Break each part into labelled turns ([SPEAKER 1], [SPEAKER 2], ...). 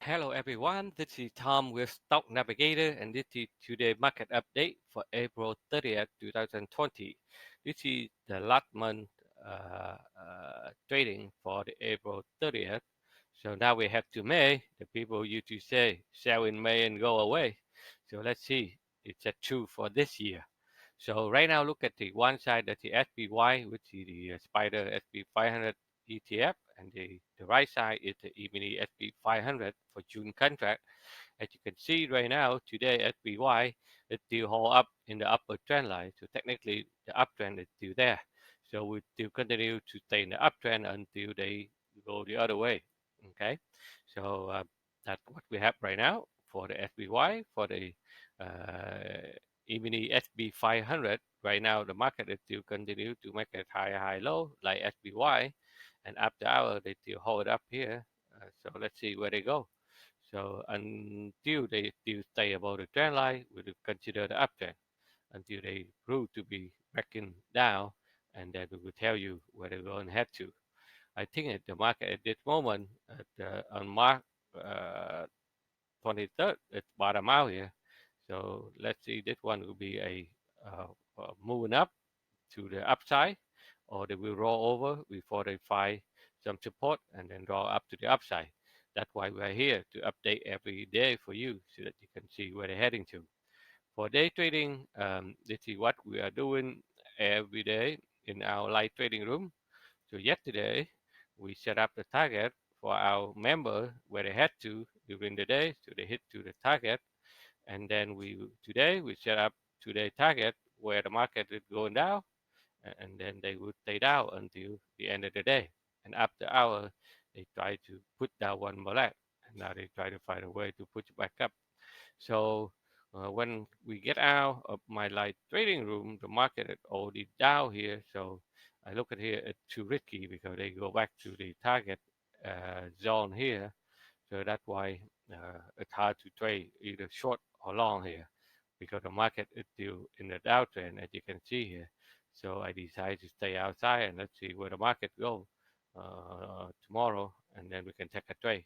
[SPEAKER 1] Hello everyone, this is Tom with Stock Navigator and this is today's market update for April 30th, 2020. This is the last month trading for the April 30th. So now we have to May. The people used to say sell in May and go away. So let's see, it's that true for this year. So right now look at the one side, that's the SPY, which is the Spider SP 500 ETF, and the right side is the E-mini SP 500 for June contract. As you can see right now, today SPY is still hold up in the upper trend line. So technically, the uptrend is still there. So we still continue to stay in the uptrend until they go the other way. Okay, so that's what we have right now for the SPY. For the E-mini SB 500, right now the market is still continue to make it high low like SPY, and after hour they still hold up here. So let's see where they go. So until they still stay above the trend line, we will consider the uptrend until they prove to be backing down, and then we will tell you where they're going to head to. I think at the market at this moment, on March uh, 23rd, it's bottom out here. So let's see, this one will be moving up to the upside, or they will roll over before they find some support and then roll up to the upside. That's why we're here to update every day for you so that you can see where they're heading to. For day trading, this is what we are doing every day in our live trading room. So yesterday, we set up the target for our member where they had to during the day, so they hit to the target. And then today we set up today target where the market is going down, and then they would stay down until the end of the day. And after hour, they try to put down one more leg, and now they try to find a way to put it back up. So when we get out of my light trading room, the market is already down here. So I look at here, it's too risky because they go back to the target zone here. So that's why it's hard to trade either short or long here because the market is still in the downtrend, as you can see here. So I decided to stay outside and let's see where the market goes tomorrow, and then we can take a trade.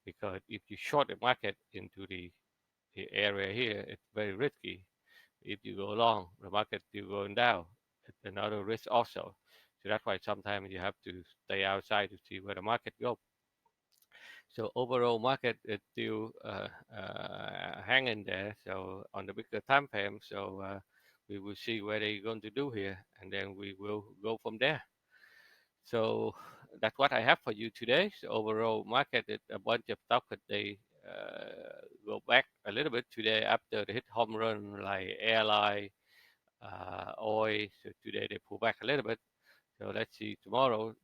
[SPEAKER 1] Because if you short the market into the area here, it's very risky. If you go long, the market still going down. It's another risk also. So that's why sometimes you have to stay outside to see where the market goes. So overall market is still hanging there. So on the bigger time frame, so we will see what they're going to do here, and then we will go from there. So that's what I have for you today. So overall market is a bunch of stuff that they go back a little bit today after they hit home run like airline, oil. So today they pull back a little bit. So let's see tomorrow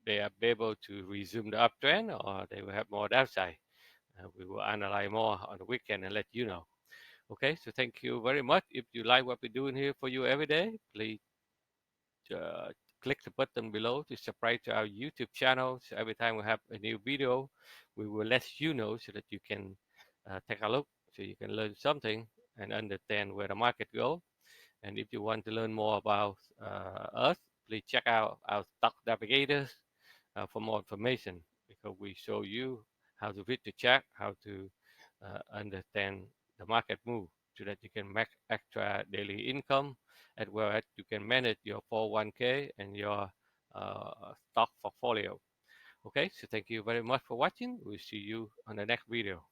[SPEAKER 1] they are able to resume the uptrend or they will have more downside. We will analyze more on the weekend and let you know. Okay, so thank you very much. If you like what we're doing here for you every day, please uh, click the button below to subscribe to our YouTube channel. So every time we have a new video, we will let you know so that you can take a look, so you can learn something and understand where the market goes. And if you want to learn more about us, please check out our stock navigators for more information, because we show you how to read the chart, how to understand the market move so that you can make extra daily income, as well as you can manage your 401k and your stock portfolio. Okay, so thank you very much for watching. We'll see you on the next video.